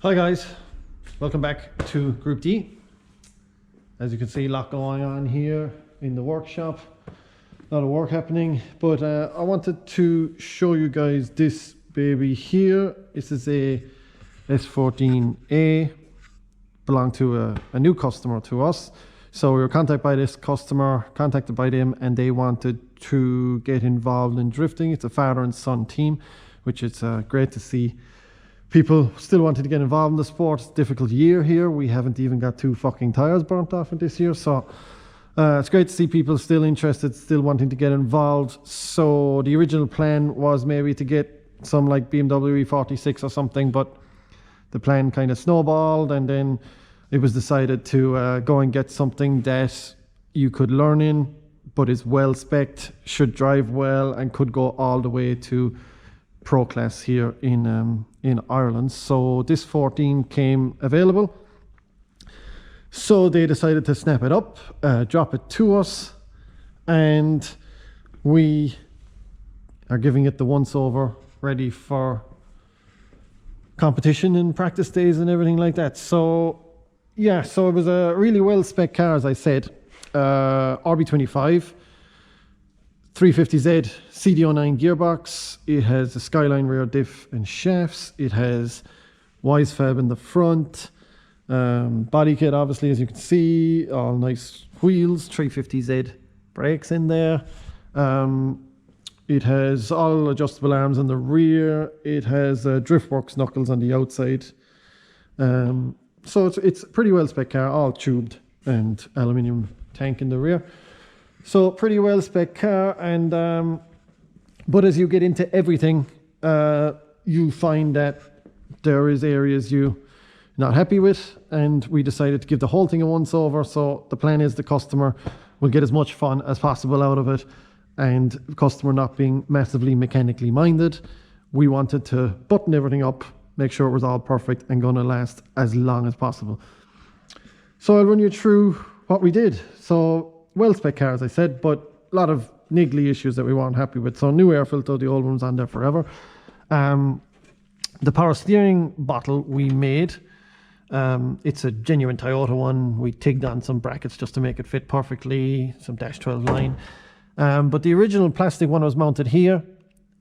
Hi guys, welcome back to Group-d.ie. As you can see, a lot going on here in the workshop, a lot of work happening, but I wanted to show you guys this baby here. This is a S14A, belonged to a new customer to us. So we were contacted by this customer, contacted by them, and they wanted to get involved in drifting. It's a father and son team, which is great to see. People still wanted to get involved in the sport. It's a difficult year here. We haven't even got 2 fucking tires burnt off in this year. So it's great to see people still interested, still wanting to get involved. So the original plan was maybe to get some like BMW E46 or something, but the plan kind of snowballed, and then it was decided to go and get something that you could learn in, but is well spec'd, should drive well, and could go all the way to pro class here in Ireland. So this 14 came available, so they decided to snap it up, drop it to us, and we are giving it the once over, ready for competition and practice days and everything like that. So yeah, so it was a really well spec car, as I said. RB25 350Z CD09 gearbox. It has a Skyline rear diff and shafts. It has Wisefab in the front. Body kit, obviously, as you can see, all nice wheels. 350Z brakes in there. It has all adjustable arms on the rear. It has Driftworks knuckles on the outside. So it's a pretty well spec car, all tubed, and aluminium tank in the rear. So pretty well spec car, and but as you get into everything, you find that there is areas you're not happy with, and we decided to give the whole thing a once over. So the plan is the customer will get as much fun as possible out of it, and the customer not being massively mechanically minded, we wanted to button everything up, make sure it was all perfect and going to last as long as possible. So I'll run you through what we did. So well spec car, as I said, but a lot of niggly issues that we weren't happy with. So new air filter, the old one's on there forever. The power steering bottle we made, it's a genuine Toyota one. We tigged on some brackets just to make it fit perfectly, some dash 12 line. But the original plastic one was mounted here,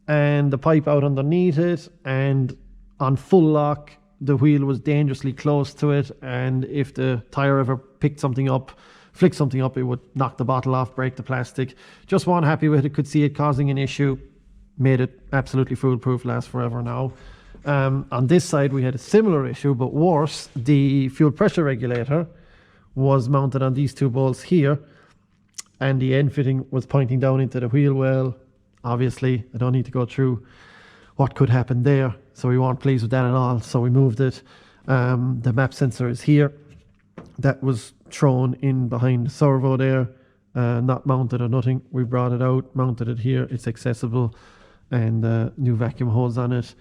and the pipe out underneath it, and on full lock, the wheel was dangerously close to it, and if the tire ever picked something up, flick something up, it would knock the bottle off, break the plastic. Just weren't happy with it, could see it causing an issue, made it absolutely foolproof, lasts forever now. On this side we had a similar issue, but worse. The fuel pressure regulator was mounted on these 2 bolts here, and the end fitting was pointing down into the wheel well. Obviously, I don't need to go through what could happen there, so we weren't pleased with that at all, so we moved it. The map sensor is here. That was thrown in behind the servo there, not mounted or nothing. We brought it out, mounted it here. It's accessible, and new vacuum hose on it.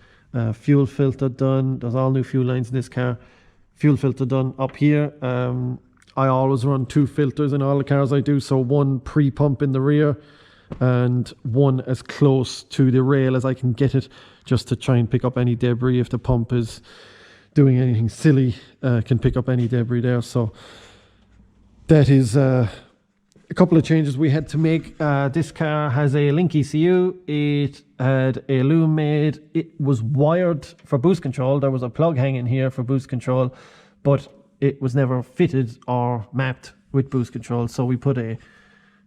Fuel filter done. There's all new fuel lines in this car. Fuel filter done up here. I always run 2 filters in all the cars I do, so one pre-pump in the rear and one as close to the rail as I can get it, just to try and pick up any debris. If the pump is doing anything silly, can pick up any debris there. So that is a couple of changes we had to make. This car has a link ECU. It had a loom made. It was wired for boost control. There was a plug hanging here for boost control, but it was never fitted or mapped with boost control. So we put a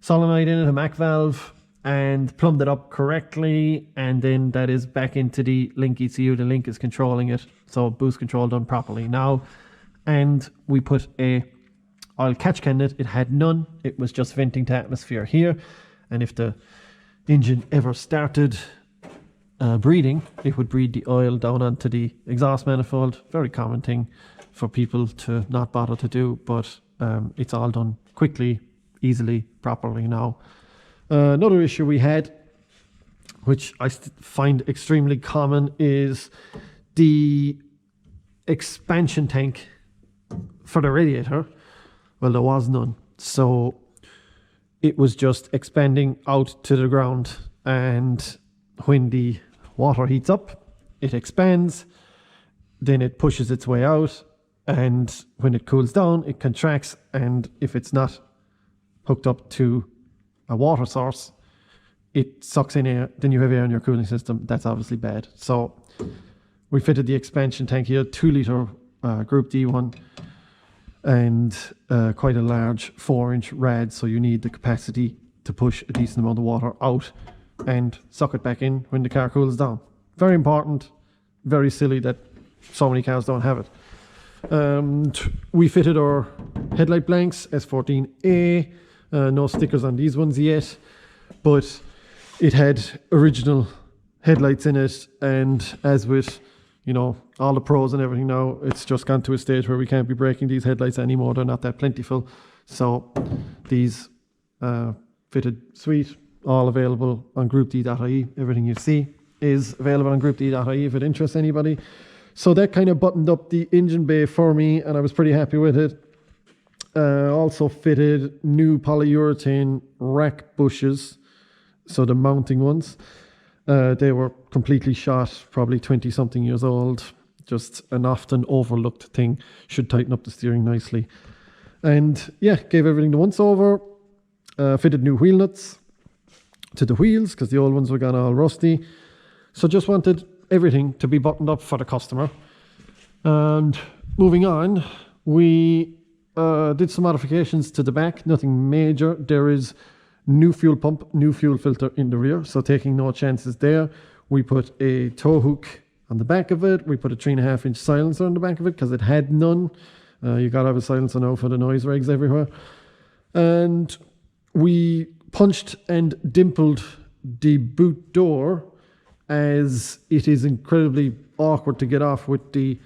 solenoid in it, a Mac valve, and plumbed it up correctly, and then that is back into the link ECU. The link is controlling it, so boost control done properly now. And we put a oil catch can in it. It had none. It was just venting to atmosphere here, and if the engine ever started breathing, it would breathe the oil down onto the exhaust manifold. Very common thing for people to not bother to do, but it's all done quickly, easily, properly now. Another issue we had, which I find extremely common, is the expansion tank for the radiator. Well, there was none, so it was just expanding out to the ground, and when the water heats up, it expands. then it pushes its way out, and when it cools down, it contracts, and if it's not hooked up to a water source, it sucks in air, then you have air in your cooling system. That's obviously bad. So we fitted the expansion tank here, 2 litre Group-d one, and quite a large 4-inch rad, so you need the capacity to push a decent amount of water out and suck it back in when the car cools down. Very important, very silly that so many cars don't have it. We fitted our headlight blanks, S14A, no stickers on these ones yet, but it had original headlights in it, and as with, you know, all the pros and everything now, it's just gone to a stage where we can't be breaking these headlights anymore. They're not that plentiful. So these fitted sweet, all available on Group-d.ie. Everything you see is available on Group-d.ie if it interests anybody. So that kind of buttoned up the engine bay for me, and I was pretty happy with it. Also fitted new polyurethane rack bushes, so the mounting ones. They were completely shot, probably 20 something years old. Just an often overlooked thing. Should tighten up the steering nicely. And yeah, gave everything the once over. Fitted new wheel nuts to the wheels because the old ones were gone all rusty. So just wanted everything to be buttoned up for the customer. And moving on, we did some modifications to the back, nothing major. There is new fuel pump, new fuel filter in the rear, so taking no chances there. We put a tow hook on the back of it. We put a 3.5-inch silencer on the back of it because it had none. You gotta have a silencer now for the noise regs everywhere. And we punched and dimpled the boot door, as it is incredibly awkward to get off with the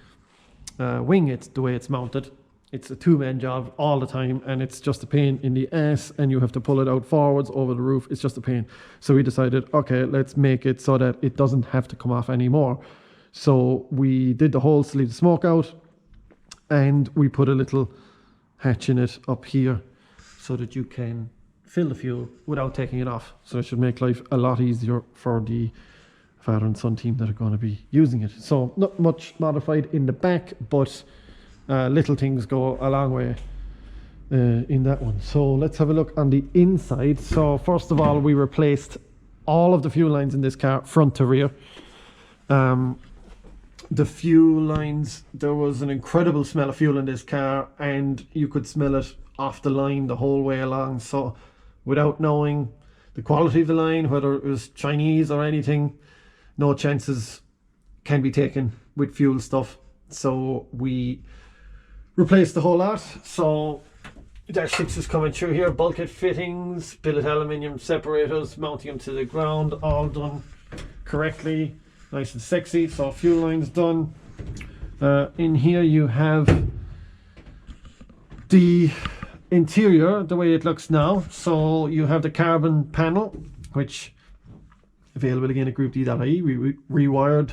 wing. It's the way it's mounted. It's a 2-man job all the time, and it's just a pain in the ass, and you have to pull it out forwards over the roof. It's just a pain. So we decided, okay, let's make it so that it doesn't have to come off anymore. So we did the holes to leave the smoke out, and we put a little hatch in it up here so that you can fill the fuel without taking it off. So it should make life a lot easier for the father and son team that are going to be using it. So not much modified in the back, but little things go a long way in that one. So let's have a look on the inside. So first of all, we replaced all of the fuel lines in this car, front to rear. The fuel lines, there was an incredible smell of fuel in this car, and you could smell it off the line the whole way along. So without knowing the quality of the line, whether it was Chinese or anything, no chances can be taken with fuel stuff. So we replaced the whole lot. So dash 6 is coming through here, bulkhead fittings, billet aluminium separators, mounting them to the ground, all done correctly, nice and sexy. So fuel lines done. In here you have the interior, the way it looks now. So you have the carbon panel, which available again at Group-d.ie. We rewired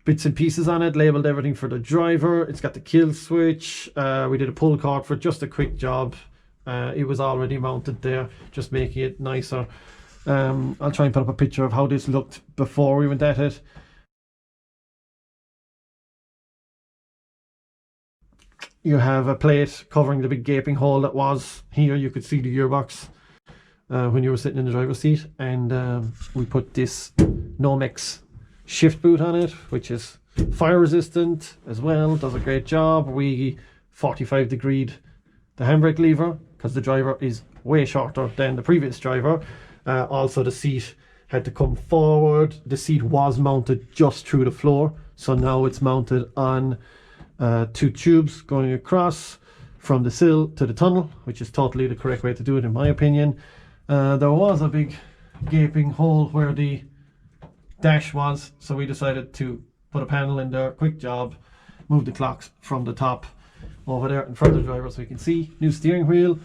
bits and pieces on it, labeled everything for the driver. It's got the kill switch. We did a pull cord for just a quick job. It was already mounted there, just making it nicer. I'll try and put up a picture of how this looked before we went at it. You have a plate covering the big gaping hole that was here. You could see the gearbox when you were sitting in the driver's seat, and we put this Nomex shift boot on it, which is fire resistant as well, does a great job. We 45 degreed the handbrake lever because the driver is way shorter than the previous driver. Also the seat had to come forward. The seat was mounted just through the floor, so now it's mounted on 2 tubes going across from the sill to the tunnel, which is totally the correct way to do it in my opinion. There was a big gaping hole where the dash was, so we decided to put a panel in there, quick job, move the clocks from the top over there in front of the driver so you can see. New steering wheel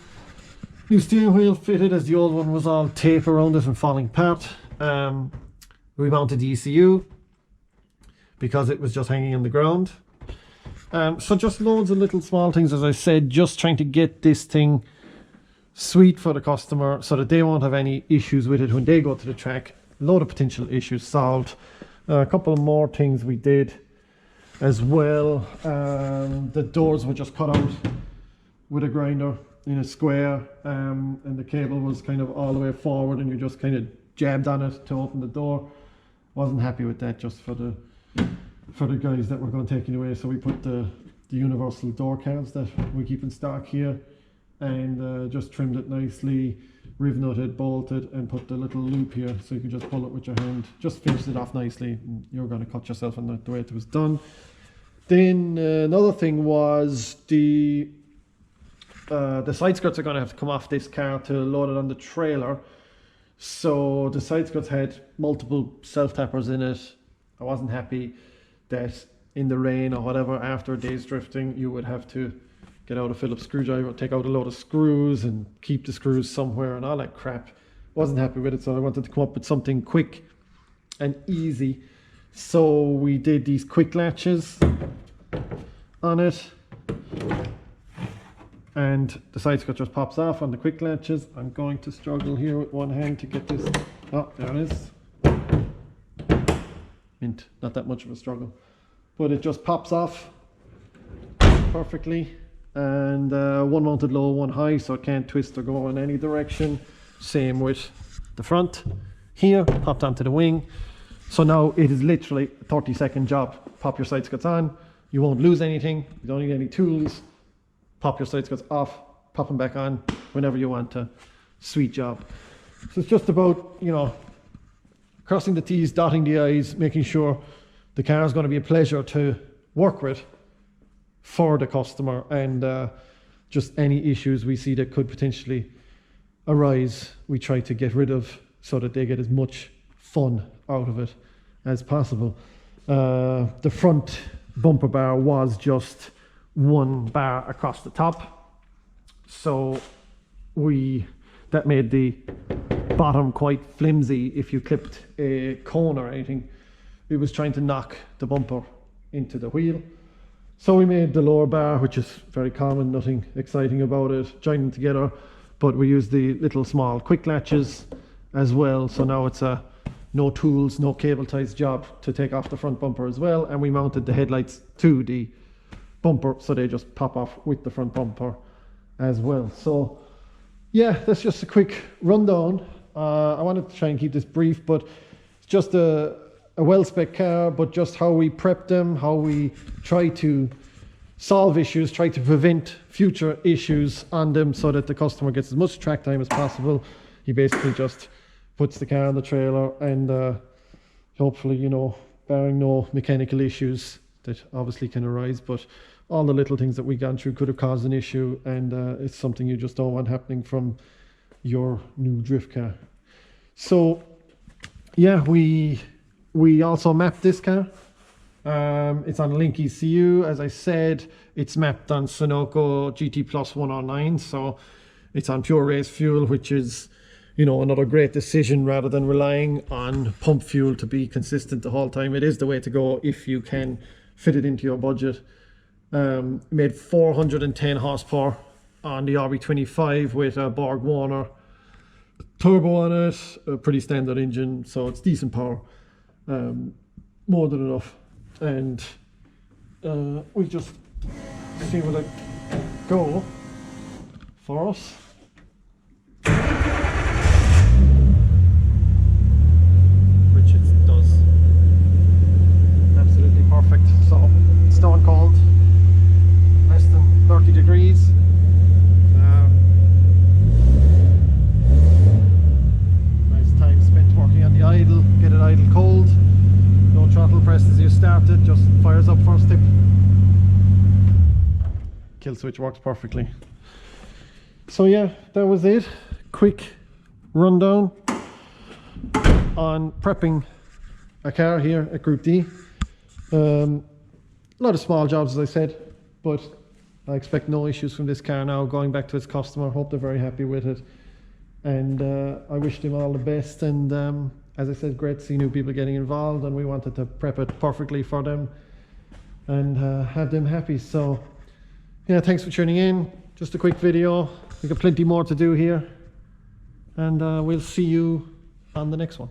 fitted, as the old one was all tape around it and falling apart. We mounted the ECU because it was just hanging on the ground. So just loads of little small things, as I said, just trying to get this thing sweet for the customer so that they won't have any issues with it when they go to the track. Load of potential issues solved. A couple more things we did. as well. The doors were just cut out with a grinder in a square, and the cable was kind of all the way forward, and you just kind of jabbed on it to open the door. Wasn't happy with that, just for the guys that were going to take it away. So we put the universal door cards that we keep in stock here, and just trimmed it nicely, riv nutted, bolted, and put the little loop here so you can just pull it with your hand. Just finished it off nicely, and you're going to cut yourself on the way it was done. Then another thing was the side skirts are going to have to come off this car to load it on the trailer. So the side skirts had multiple self-tappers in it. I wasn't happy that in the rain or whatever, after a day's drifting, you would have to get out a Phillips screwdriver, take out a load of screws and keep the screws somewhere and all that crap. Wasn't happy with it, so I wanted to come up with something quick and easy. So we did these quick latches on it, and the side skirt just pops off on the quick latches. I'm going to struggle here with one hand to get this. Oh, there it is. Mint, not that much of a struggle, but it just pops off perfectly, and one mounted low, one high, so it can't twist or go in any direction. Same with the front here, popped onto the wing. So now it is literally a 30-second job. Pop your side skirts on, you won't lose anything, you don't need any tools. Pop your side skirts off, pop them back on whenever you want to. Sweet job. So it's just about, you know, crossing the T's, dotting the I's, making sure the car is going to be a pleasure to work with for the customer, and just any issues we see that could potentially arise, we try to get rid of so that they get as much fun out of it as possible. The front bumper bar was just one bar across the top, so that made the bottom quite flimsy. If you clipped a cone or anything, it was trying to knock the bumper into the wheel. So we made the lower bar, which is very common, nothing exciting about it, joined them together, but we used the little small quick latches as well. So now it's a no tools, no cable ties job to take off the front bumper as well. And we mounted the headlights to the bumper, so they just pop off with the front bumper as well. So yeah, that's just a quick rundown. I wanted to try and keep this brief, but it's just a well-spec car, but just how we prep them, how we try to solve issues, try to prevent future issues on them so that the customer gets as much track time as possible. He basically just puts the car on the trailer, and hopefully, you know, barring no mechanical issues that obviously can arise, but all the little things that we gone through could have caused an issue, and it's something you just don't want happening from your new drift car. So yeah, we also mapped this car. It's on Link ECU, as I said. It's mapped on Sunoco GT Plus 109, so it's on pure race fuel, which is, you know, another great decision rather than relying on pump fuel to be consistent the whole time. It is the way to go if you can fit it into your budget. Made 410 horsepower on the RB25 with a Borg Warner turbo on it, a pretty standard engine, so it's decent power, more than enough. And we just see what it go for us. Which it does. Absolutely perfect. So stone cold, less than 30 degrees. Nice time spent working on the idle, get it idle cold. No throttle pressed as you start it, just fires up first tip. Kill switch works perfectly. So yeah, that was it. Quick rundown on prepping a car here at Group-d.ie. A lot of small jobs, as I said, but I expect no issues from this car now going back to its customer. Hope they're very happy with it, and I wish them all the best. And as I said, great to see new people getting involved, and we wanted to prep it perfectly for them and have them happy. So yeah, thanks for tuning in. Just a quick video. We've got plenty more to do here, and we'll see you on the next one.